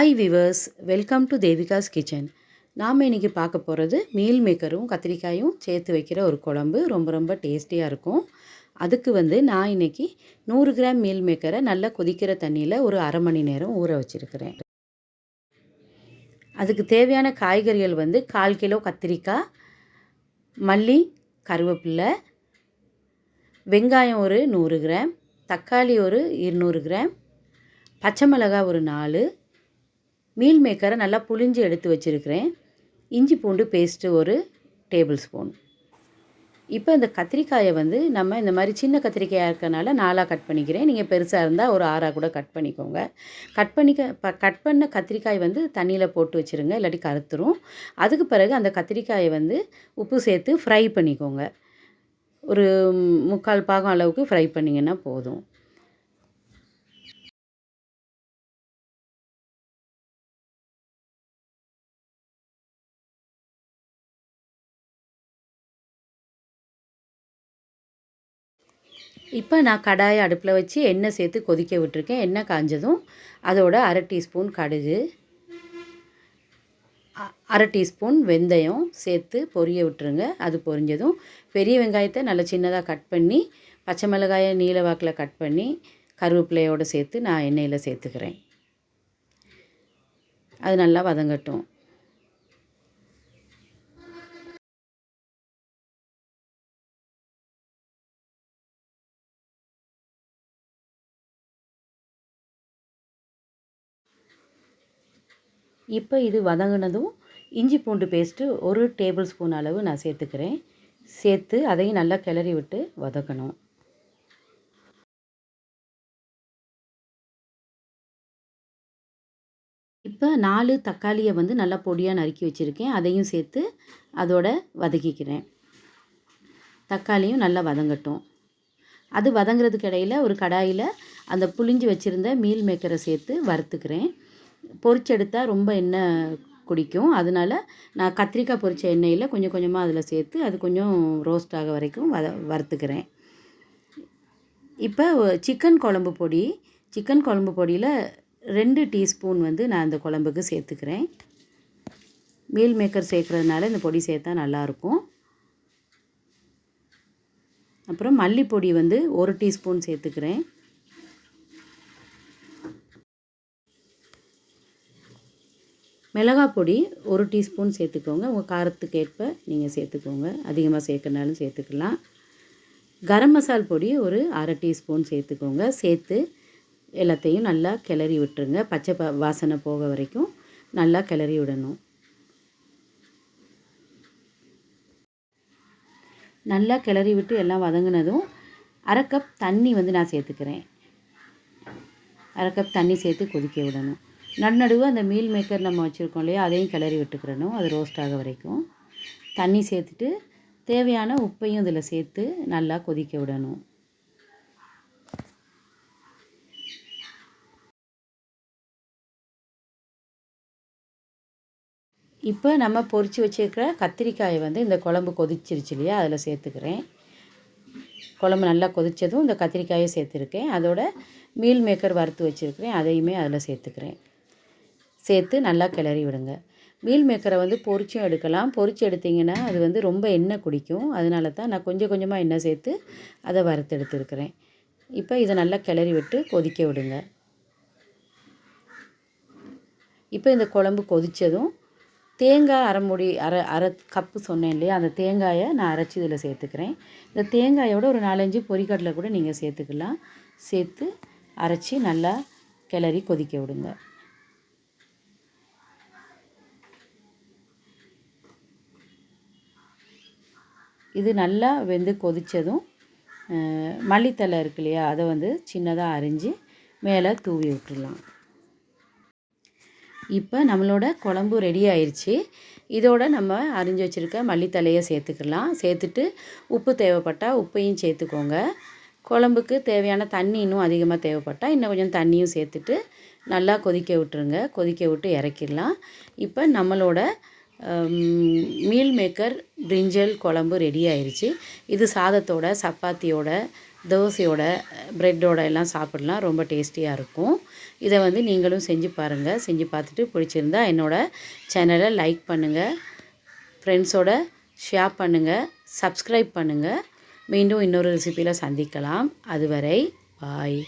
Hi viewers, welcome to Devika's kitchen. நாம் இன்றைக்கி பார்க்க போகிறது மீல் மேக்கரும் கத்திரிக்காயும் சேர்த்து வைக்கிற ஒரு குழம்பு. ரொம்ப ரொம்ப டேஸ்டியாக இருக்கும். அதுக்கு நான் இன்றைக்கி 100 கிராம் மீல் மேக்கரை நல்லா கொதிக்கிற தண்ணியில் ஒரு அரை மணி நேரம் ஊற வச்சுருக்கிறேன். அதுக்கு தேவையான காய்கறிகள் 1/4 கிலோ கத்திரிக்காய், மல்லி, கருவேப்பிலை, வெங்காயம் ஒரு 100 கிராம், தக்காளி ஒரு 200 கிராம், பச்சை மிளகாய் ஒரு 4, மீல் மேக்கரை நல்லா புழிஞ்சு எடுத்து வச்சுருக்கிறேன். இஞ்சி பூண்டு பேஸ்ட்டு ஒரு டேபிள் ஸ்பூன். இப்போ இந்த கத்திரிக்காயை நம்ம இந்த மாதிரி சின்ன கத்திரிக்காயாக இருக்கனால 4ஆக கட் பண்ணிக்கிறேன். நீங்கள் பெருசாக இருந்தால் ஒரு 6ஆக கூட கட் பண்ணிக்கோங்க. கட் பண்ண கத்திரிக்காய் தண்ணியில் போட்டு வச்சுருங்க, இல்லாட்டி கருத்துரும். அதுக்கு பிறகு அந்த கத்திரிக்காயை உப்பு சேர்த்து ஃப்ரை பண்ணிக்கோங்க. ஒரு 3/4 பாகம் அளவுக்கு ஃப்ரை பண்ணிங்கன்னா போதும். இப்போ நான் கடாயை அடுப்பில் வச்சு எண்ணெய் சேர்த்து கொதிக்க விட்டுருக்கேன். எண்ணெய் காஞ்சதும் அதோட 1/2 டீஸ்பூன் கடுகு, 1/2 டீஸ்பூன் வெந்தயம் சேர்த்து பொரிய விட்டுருங்க. அது பொரிஞ்சதும் பெரிய வெங்காயத்தை நல்லா சின்னதாக கட் பண்ணி, பச்சை மிளகாயை நீல வாக்கில் கட் பண்ணி கருவேப்பிலையோடு சேர்த்து நான் எண்ணெயில் சேர்த்துக்கிறேன். அது நல்லா வதங்கட்டும். இப்போ இது வதங்கினதும் இஞ்சி பூண்டு பேஸ்ட்டு ஒரு டேபிள் ஸ்பூன் அளவு நான் சேர்த்துக்கிறேன். சேர்த்து அதையும் நல்லா கிளறி விட்டு வதக்கணும். இப்போ 4 தக்காளியை நல்லா பொடியாக நறுக்கி வச்சுருக்கேன். அதையும் சேர்த்து அதோட வதக்கிக்கிறேன். தக்காளியும் நல்லா வதங்கட்டும். அது வதங்கிறதுக்கு இடையில் ஒரு கடாயில் அந்த புளிஞ்சு வச்சுருந்த மீல் மேக்கரை சேர்த்து வறுத்துக்கிறேன். பொரிச்செடுத்தால் ரொம்ப எண்ணெய் குடிக்கும். அதனால் நான் கத்திரிக்காய் பொரித்த எண்ணெயில் கொஞ்சம் கொஞ்சமாக அதில் சேர்த்து அது கொஞ்சம் ரோஸ்ட் ஆக வரைக்கும் வறுத்துக்கிறேன். இப்போ சிக்கன் குழம்பு பொடியில் 2 டீஸ்பூன் நான் அந்த குழம்புக்கு சேர்த்துக்கிறேன். மீல் மேக்கர் சேர்க்குறதுனால இந்த பொடி சேர்த்தா நல்லாயிருக்கும். அப்புறம் மல்லிப்பொடி 1 டீஸ்பூன் சேர்த்துக்கிறேன். மிளகாய் பொடி 1 டீஸ்பூன் சேர்த்துக்கோங்க. உங்கள் காரத்துக்கு ஏற்ப நீங்கள் சேர்த்துக்கோங்க. அதிகமாக சேர்க்கனாலும் சேர்த்துக்கலாம். கரம் மசால் பொடி ஒரு 1/2 டீஸ்பூன் சேர்த்துக்கோங்க. சேர்த்து எல்லாத்தையும் நல்லா கிளறி விட்டுருங்க. பச்சை வாசனை போக வரைக்கும் நல்லா கிளறி விடணும். நல்லா கிளறி விட்டு எல்லாம் வதங்கினதும் 1/2 கப் தண்ணி நான் சேர்த்துக்கிறேன். 1/2 கப் தண்ணி சேர்த்து கொதிக்க விடணும். நடுநடுவு அந்த மீல் மேக்கர் நம்ம வச்சுருக்கோம் இல்லையா, அதையும் கிளறி விட்டுக்கிறணும். அது ரோஸ்ட் ஆக வரைக்கும் தண்ணி சேர்த்துட்டு தேவையான உப்பையும் இதில் சேர்த்து நல்லா கொதிக்க விடணும். இப்போ நம்ம பொரித்து வச்சுருக்கிற கத்திரிக்காயை இந்த குழம்பு கொதிச்சிருச்சு இல்லையா, அதில் சேர்த்துக்கிறேன். குழம்பு நல்லா கொதித்ததும் இந்த கத்திரிக்காயை சேர்த்துருக்கேன். அதோட மீல் மேக்கர் வறுத்து வச்சுருக்கிறேன், அதையுமே அதில் சேர்த்துக்கிறேன். சேர்த்து நல்லா கிளறி விடுங்க. மீல் மேக்கரை பொரிச்சும் எடுக்கலாம். பொரிச்சு எடுத்திங்கன்னா அது ரொம்ப எண்ணெய் குடிக்கும். அதனால தான் நான் கொஞ்சம் கொஞ்சமாக எண்ணெய் சேர்த்து அதை வறுத்து எடுத்துருக்கிறேன். இப்போ இதை நல்லா கிளறி விட்டு கொதிக்க விடுங்க. இப்போ இந்த குழம்பு கொதித்ததும் தேங்காய் அரை கப்பு சொன்னேன் இல்லையா, அந்த தேங்காயை நான் அரைச்சி இதில் சேர்த்துக்கிறேன். இந்த தேங்காயோட ஒரு 4-5 பொரிக்கடலை கூட நீங்கள் சேர்த்துக்கலாம். சேர்த்து அரைச்சி நல்லா கிளறி கொதிக்க விடுங்க. இது நல்லா வெந்து கொதித்ததும் மல்லித்தழை இருக்கு இல்லையா, அதை சின்னதாக அரிஞ்சு மேலே தூவி விட்டுடலாம். இப்போ நம்மளோட குழம்பு ரெடி ஆயிடுச்சு. இதோட நம்ம அரிஞ்சு வச்சுருக்க மல்லித்தழையை சேர்த்துக்கலாம். சேர்த்துட்டு உப்பு தேவைப்பட்டால் உப்பையும் சேர்த்துக்கோங்க. குழம்புக்கு தேவையான தண்ணி இன்னும் அதிகமாக தேவைப்பட்டால் இன்னும் கொஞ்சம் தண்ணியும் சேர்த்துட்டு நல்லா கொதிக்க விட்டுருங்க. கொதிக்க விட்டு இறக்கிடலாம். இப்போ நம்மளோட மீல் மேக்கர் பிரிஞ்சல் குழம்பு ரெடி ஆயிடுச்சு. இது சாதத்தோட, சப்பாத்தியோட, தோசையோட, ப்ரெட்டோட எல்லாம் சாப்பிடலாம். ரொம்ப டேஸ்டியாக இருக்கும். இதை வந்து நீங்களும் செஞ்சு பாருங்கள். செஞ்சு பார்த்துட்டு பிடிச்சிருந்தா என்னோடய சேனலை லைக் பண்ணுங்கள், ஃப்ரெண்ட்ஸோட ஷேர் பண்ணுங்கள், சப்ஸ்கிரைப் பண்ணுங்கள். மீண்டும் இன்னொரு ரெசிபியில் சந்திக்கலாம். அதுவரை பாய்.